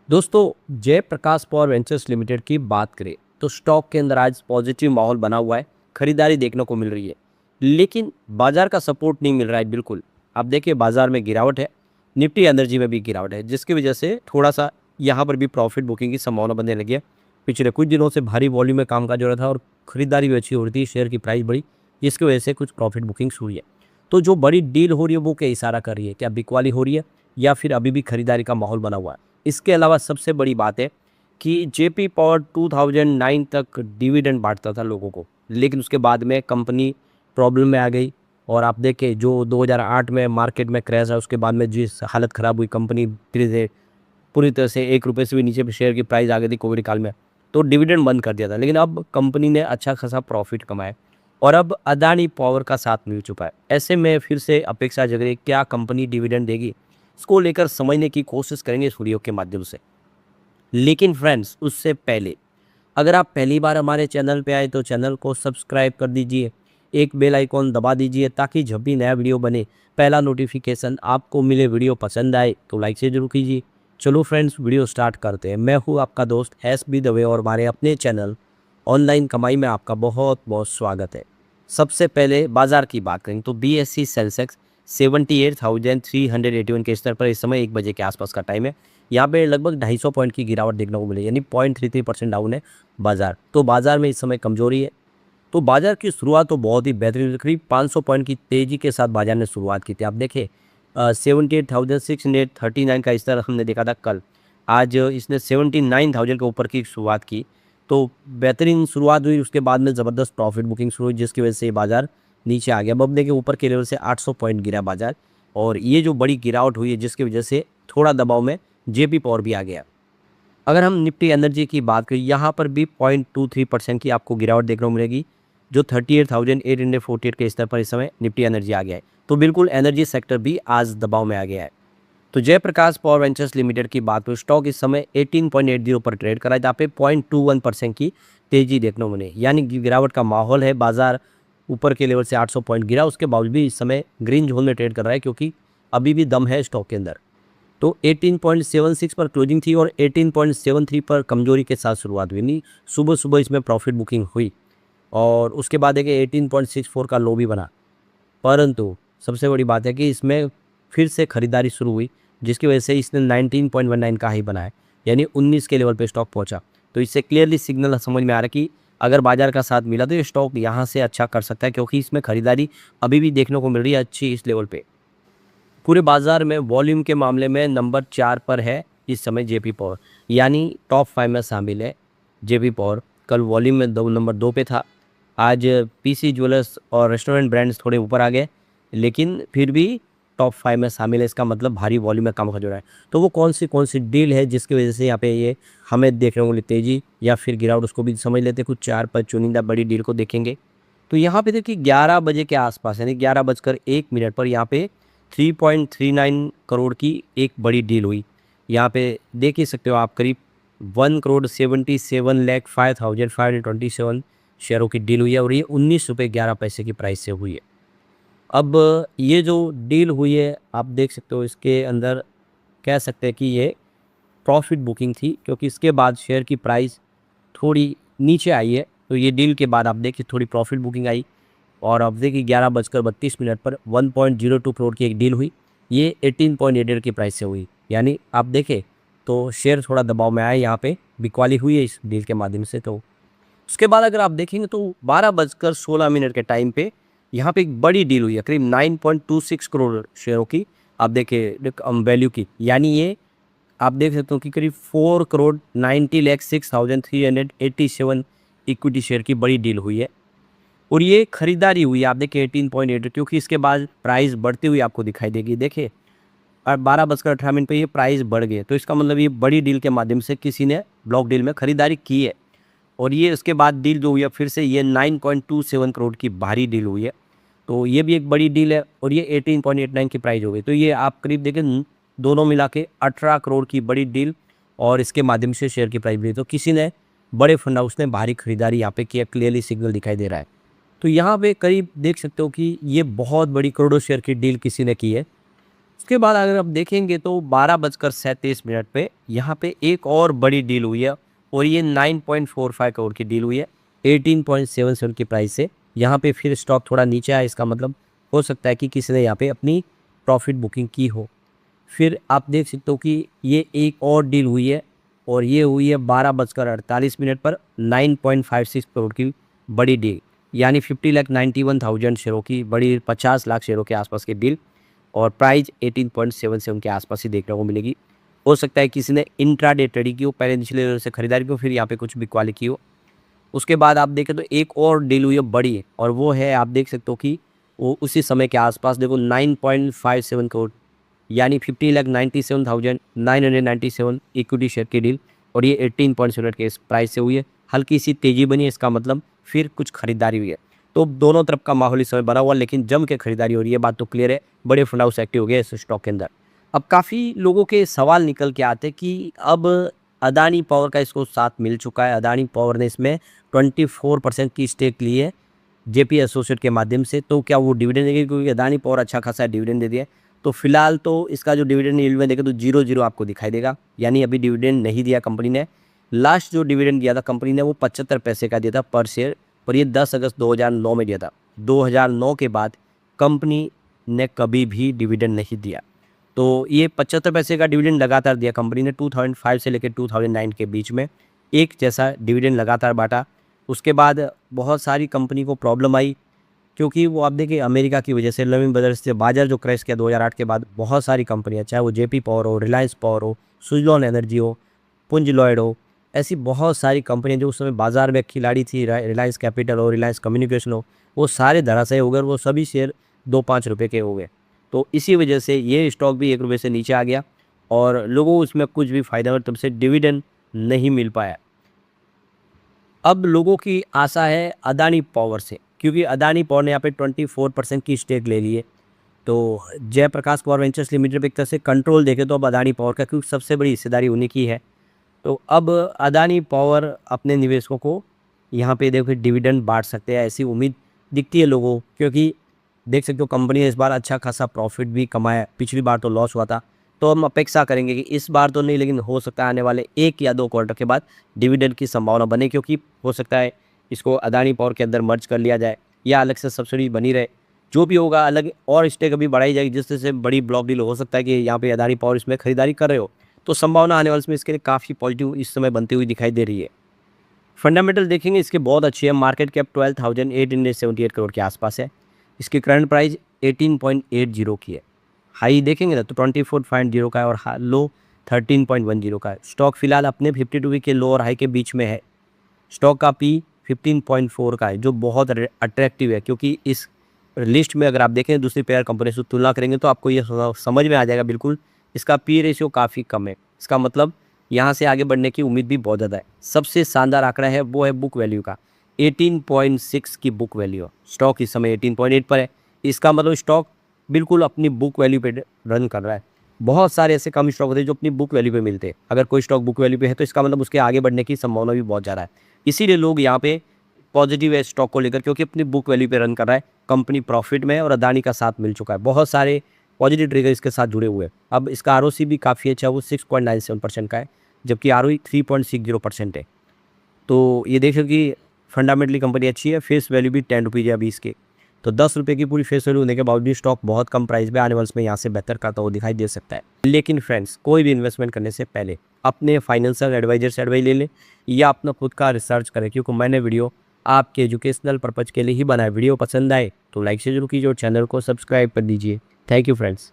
दोस्तों, Jayaprakash power ventures limited की बात करें तो स्टॉक के अंदर आज पॉजिटिव माहौल बना हुआ है। खरीदारी देखने को मिल रही है, लेकिन बाजार का सपोर्ट नहीं मिल रहा है। बिल्कुल, आप देखिए बाजार में गिरावट है। निफ्टी एनर्जी में भी गिरावट है, जिसकी वजह से थोड़ा सा यहाँ पर भी प्रॉफिट बुकिंग की संभावना बनने लगी है। पिछले कुछ दिनों से भारी वॉल्यूम में कामकाज हो रहा था और खरीदारी भी अच्छी हो रही थी, शेयर की प्राइस बढ़ी, जिसकी वजह से कुछ प्रॉफिट बुकिंग्स हुई है। तो जो बड़ी डील हो रही है वो क्या इशारा कर रही है? क्या बिकवाली हो रही है या फिर अभी भी खरीदारी का माहौल बना हुआ है? इसके अलावा सबसे बड़ी बात है कि जेपी पावर 2009 तक डिविडेंड बांटता था लोगों को, लेकिन उसके बाद में कंपनी प्रॉब्लम में आ गई। और आप देखें जो 2008 में मार्केट में क्रैश है, उसके बाद में जिस हालत ख़राब हुई, कंपनी धीरे धीरे पूरी तरह से 1 रुपये से भी नीचे पे शेयर की प्राइस आ गई थी कोविड काल में, तो डिविडेंड बंद कर दिया था। लेकिन अब कंपनी ने अच्छा खासा प्रॉफिट कमाया और अब अदानी पावर का साथ मिल चुका है। ऐसे में फिर से अपेक्षा जग रही है, क्या कंपनी डिविडेंड देगी? इसको लेकर समझने की कोशिश करेंगे इस वीडियो के माध्यम से। लेकिन फ्रेंड्स, उससे पहले अगर आप पहली बार हमारे चैनल पे आए तो चैनल को सब्सक्राइब कर दीजिए, एक बेल आइकॉन दबा दीजिए ताकि जब भी नया वीडियो बने पहला नोटिफिकेशन आपको मिले। वीडियो पसंद आए तो लाइक से जरूर कीजिए। चलो फ्रेंड्स, वीडियो स्टार्ट करते हैं। मैं हूँ आपका दोस्त एस बी दवे और हमारे अपने चैनल ऑनलाइन कमाई में आपका बहुत बहुत स्वागत है। सबसे पहले बाजार की बात करें तो BSE सेंसेक्स 78,381 के स्तर पर इस समय 1 बजे के आसपास का टाइम है। यहाँ पे लगभग 250 पॉइंट की गिरावट देखने को मिली, यानी 0.33% डाउन है बाजार। तो बाजार में इस समय कमजोरी है। तो बाजार की शुरुआत तो बहुत ही बेहतरीन हुई, करीब 500 पॉइंट की तेजी के साथ बाजार ने शुरुआत की थी। आप देखें 78,639 का स्तर हमने देखा था कल, आज इसने 79,000 के ऊपर की शुरुआत की। तो बेहतरीन शुरुआत हुई, उसके बाद में ज़बरदस्त प्रॉफिट बुकिंग शुरू हुई, जिसकी वजह से ये बाजार नीचे आ गया। अब देखिए ऊपर के लेवल से 800 पॉइंट गिरा बाजार, और ये जो बड़ी गिरावट हुई है जिसकी वजह से थोड़ा दबाव में जेपी पावर भी आ गया। अगर हम निफ्टी एनर्जी की बात करें, यहाँ पर भी 0.23% की आपको गिरावट देखने को मिलेगी, जो 38,848 के स्तर पर इस समय निफ्टी एनर्जी आ गया है। तो बिल्कुल एनर्जी सेक्टर भी आज दबाव में आ गया है। तो जयप्रकाश पावर वेंचर्स लिमिटेड की बात करें, स्टॉक इस समय 18.80 पर ट्रेड करा है, जहाँ पे 0.21% की तेजी देखने को मिली, यानी गिरावट का माहौल है। बाजार ऊपर के लेवल से 800 पॉइंट गिरा, उसके बावजूद भी इस समय ग्रीन जोन में ट्रेड कर रहा है, क्योंकि अभी भी दम है स्टॉक के अंदर। तो 18.76 पर क्लोजिंग थी और 18.73 पर कमजोरी के साथ शुरुआत हुई, नहीं सुबह सुबह इसमें प्रॉफिट बुकिंग हुई और उसके बाद देखिए 18.64 का लो भी बना। परंतु सबसे बड़ी बात है कि इसमें फिर से खरीदारी शुरू हुई, जिसकी वजह से इसने 19.19 का हाई बनाया, यानी 19 के लेवल पे स्टॉक पहुंचा। तो इससे क्लियरली सिग्नल समझ में आ रहा है कि अगर बाजार का साथ मिला तो ये स्टॉक यहाँ से अच्छा कर सकता है, क्योंकि इसमें खरीदारी अभी भी देखने को मिल रही है अच्छी इस लेवल पे। पूरे बाजार में वॉल्यूम के मामले में नंबर 4 पर है इस समय जेपी पावर, यानी टॉप 5 में शामिल है जेपी पावर। कल वॉल्यूम में नंबर 2 पे था। आज पीसी ज्वेलर्स और रेस्टोरेंट ब्रांड्स थोड़े ऊपर आ गए, लेकिन फिर भी टॉप 5 में शामिल है। इसका मतलब भारी वॉल्यूम में काम हो रहा है। तो वो कौन सी डील है जिसकी वजह से यहाँ पे ये हमें देखने को मिली तेजी या फिर गिरावट, उसको भी समझ लेते। कुछ 4-5 चुनिंदा बड़ी डील को देखेंगे। तो यहाँ पे देखिए 11 बजे के आसपास, यानी 11:01 पर यहाँ पे 3.39 करोड़ की एक बड़ी डील हुई। यहाँ पे देख ही सकते हो आप, करीब 1,77,05,527 शेयरों की डील हुई है और ये 19 रुपये 11 पैसे की प्राइस से हुई है। अब ये जो डील हुई है आप देख सकते हो, इसके अंदर कह सकते हैं कि ये प्रॉफिट बुकिंग थी, क्योंकि इसके बाद शेयर की प्राइस थोड़ी नीचे आई है। तो ये डील के बाद आप देखिए थोड़ी प्रॉफिट बुकिंग आई और अब देखिए 11:32 पर 1.02 करोड़ की एक डील हुई। ये 18.88 की प्राइस से हुई, यानी आप देखें तो शेयर थोड़ा दबाव में आया, यहाँ पे बिकवाली हुई है इस डील के माध्यम से। तो उसके बाद अगर आप देखेंगे तो 12:16 के टाइम पे यहाँ पे एक बड़ी डील हुई है, करीब 9.26 करोड़ शेयरों की। आप देखिए वैल्यू की, यानी ये आप देख सकते हो कि करीब 4,90,06,387 इक्विटी शेयर की बड़ी डील हुई है और ये खरीदारी हुई है। आप देखिए 18.8, क्योंकि इसके बाद प्राइस बढ़ती हुई आपको दिखाई देगी। देखिए और 12:18 पे ये प्राइस बढ़ गए, तो इसका मतलब ये बड़ी डील के माध्यम से किसी ने ब्लॉक डील में खरीदारी की है। और ये उसके बाद डील जो हुई है फिर से ये 9.27 करोड़ की भारी डील हुई है। तो ये भी एक बड़ी डील है और ये 18.89 की प्राइस हो गई। तो ये आप करीब देखें दोनों मिला के 18 करोड़ की बड़ी डील और इसके माध्यम से शेयर की प्राइस बढ़ी। तो किसी ने बड़े फंड हाउस ने भारी खरीदारी यहाँ पे किया, क्लियरली सिग्नल दिखाई दे रहा है। तो यहाँ पे करीब देख सकते हो कि ये बहुत बड़ी करोड़ों शेयर की डील किसी ने की है उसके बाद अगर आप देखेंगे तो 12:37 पे यहाँ पे एक और बड़ी डील हुई है और ये 9.45 करोड़ की डील हुई है 18.77 की प्राइस से। यहाँ पे फिर स्टॉक थोड़ा नीचे आया, इसका मतलब हो सकता है कि किसी ने यहाँ पे अपनी प्रॉफिट बुकिंग की हो। फिर आप देख सकते हो कि ये एक और डील हुई है और ये हुई है 12:48 पर 9.56 करोड़ की बड़ी डील, यानी 50,91,000 शेयरों की बड़ी 50 लाख शेयरों के आसपास की डील और प्राइस 18.77 के आसपास ही देखने को मिलेगी। हो सकता है किसी ने इंट्राडे ट्रेडिंग की हो, पहले निचले लेवल से खरीदारी की हो, फिर यहाँ पे कुछ बिकवाली की हो। उसके बाद आप देखें तो एक और डील हुई है बड़ी, और वो है आप देख सकते हो कि वो उसी समय के आसपास देखो 9.57 करोड़, यानी 50,97,997 इक्विटी शेयर की डील और ये 18.7 के इस प्राइस से हुई है। हल्की सी तेज़ी बनी है, इसका मतलब फिर कुछ खरीदारी हुई है। तो दोनों तरफ का माहौल इस समय बना हुआ, लेकिन जम के खरीदारी हो रही है, बात तो क्लियर है। बड़े फंड हाउस एक्टिव हो गए इस स्टॉक के अंदर। अब काफ़ी लोगों के सवाल निकल के आते हैं कि अब अदानी पावर का इसको साथ मिल चुका है। अदानी पावर ने इसमें 24% की स्टेक ली है जेपी एसोसिएट के माध्यम से, तो क्या वो डिविडेंड देगी? क्योंकि अदानी पावर अच्छा खासा डिविडेंड दे दिया है। तो फिलहाल तो इसका जो डिविडेंड यील्ड में देखें तो 0 आपको दिखाई देगा, यानी अभी डिविडेंड नहीं दिया कंपनी ने। लास्ट जो डिविडेंड दिया था कंपनी ने वो 75 पैसे का दिया था पर शेयर, पर ये 10 अगस्त 2009 में दिया था। 2009 के बाद कंपनी ने कभी भी डिविडेंड नहीं दिया। तो ये 75 पैसे का डिविडेंड लगातार दिया कंपनी ने 2005 से लेकर 2009 के बीच में, एक जैसा डिविडेंड लगातार बांटा। उसके बाद बहुत सारी कंपनी को प्रॉब्लम आई, क्योंकि वो आप देखिए अमेरिका की वजह से लेमन ब्रदर्स से बाजार जो क्रैश किया 2008 के बाद, बहुत सारी कंपनियां, चाहे वो जेपी पावर हो, रिलायंस पावर हो, सुजलॉन एनर्जी हो, पुंज लॉयड हो, ऐसी बहुत सारी कंपनियां जो उस समय बाजार में खिलाड़ी थी, रिलायंस कैपिटल हो, रिलायंस कम्युनिकेशन हो, वो सारे धराशायी हो गए, वो सभी शेयर 2-5 रुपये के हो गए। तो इसी वजह से ये स्टॉक भी 1 रुपये से नीचे आ गया और लोगों को उसमें कुछ भी फायदा तब से डिविडेंड नहीं मिल पाया। अब लोगों की आशा है अदानी पावर से, क्योंकि अदानी पावर ने यहाँ पे 24% की स्टेक ले ली है। तो जयप्रकाश पावर वेंचर्स लिमिटेड पे एक तरह से कंट्रोल देखे तो अब अदानी पावर का, क्योंकि सबसे बड़ी हिस्सेदारी उन्हीं की है। तो अब अदानी पावर अपने निवेशकों को यहाँ पे देखो डिविडेंड बांट सकते हैं, ऐसी उम्मीद दिखती है लोगों को, क्योंकि देख सकते हो कंपनी ने इस बार अच्छा खासा प्रॉफिट भी कमाया। पिछली बार तो लॉस हुआ था, तो हम अपेक्षा करेंगे कि इस बार तो नहीं, लेकिन हो सकता है आने वाले 1 या 2 क्वार्टर के बाद डिविडेंड की संभावना बने, क्योंकि हो सकता है इसको अदानी पावर के अंदर मर्ज कर लिया जाए या अलग से सब्सिडी बनी रहे। जो भी होगा अलग और स्टेक अभी बढ़ाई जाएगी, जिससे बड़ी ब्लॉक डील हो सकता है कि यहाँ पे अदानी पावर इसमें खरीदारी कर रहे हो, तो संभावना आने वाले समय इसके लिए काफ़ी पॉजिटिव इस समय बनती हुई दिखाई दे रही है। फंडामेंटल देखेंगे इसके बहुत अच्छी है। मार्केट कैप 12,878 करोड़ के आसपास है। इसकी करंट प्राइस 18.80 की है। हाई देखेंगे ना तो 24.50 का है और लो 13.10 का है। स्टॉक फिलहाल अपने 52 वीक के लो और हाई के बीच में है। स्टॉक का पी 15.4 का है, जो बहुत अट्रैक्टिव है, क्योंकि इस लिस्ट में अगर आप देखें दूसरी पेयर कंपनी से तुलना करेंगे तो आपको ये समझ में आ जाएगा बिल्कुल, इसका पी रेशियो काफ़ी कम है। इसका मतलब यहाँ से आगे बढ़ने की उम्मीद भी बहुत ज़्यादा है। सबसे शानदार आंकड़ा है वो है बुक वैल्यू का, 18.6 की बुक वैल्यू। स्टॉक इस समय 18.8 पर है। इसका मतलब स्टॉक बिल्कुल अपनी बुक वैल्यू पे रन कर रहा है। बहुत सारे ऐसे कम स्टॉक होते हैं जो अपनी बुक वैल्यू पे मिलते हैं। अगर कोई स्टॉक बुक वैल्यू पे है तो इसका मतलब उसके आगे बढ़ने की संभावना भी बहुत ज़्यादा है। इसीलिए लोग यहाँ पे पॉजिटिव है स्टॉक को लेकर, क्योंकि अपनी बुक वैल्यू पे रन कर रहा है, कंपनी प्रॉफिट में है और अदानी का साथ मिल चुका है। बहुत सारे पॉजिटिव ट्रिगर इसके साथ जुड़े हुए हैं। अब इसका आरओसी भी काफ़ी अच्छा है, वो 6.97% का है, जबकि आरओई 3.60% है। तो ये देखो कि फंडामेंटली कंपनी अच्छी है। फेस वैल्यू भी 10 रुपीज़ है अभी इसके। तो 10 रुपये की पूरी फेस वैल्यू होने के बावजूद स्टॉक बहुत कम प्राइस पे आने वाले में यहाँ से बेहतर करता हुआ दिखाई दे सकता है। लेकिन फ्रेंड्स, कोई भी इन्वेस्टमेंट करने से पहले अपने फाइनेंशियल एडवाइजर से एडवाइस ले लें या अपना खुद का रिसर्च करें, क्योंकि मैंने वीडियो आपके एजुकेशनल पर्पज़ के लिए ही बनाया। वीडियो पसंद आए तो लाइक से जरूर कीजिए और चैनल को सब्सक्राइब कर दीजिए। Thank you friends.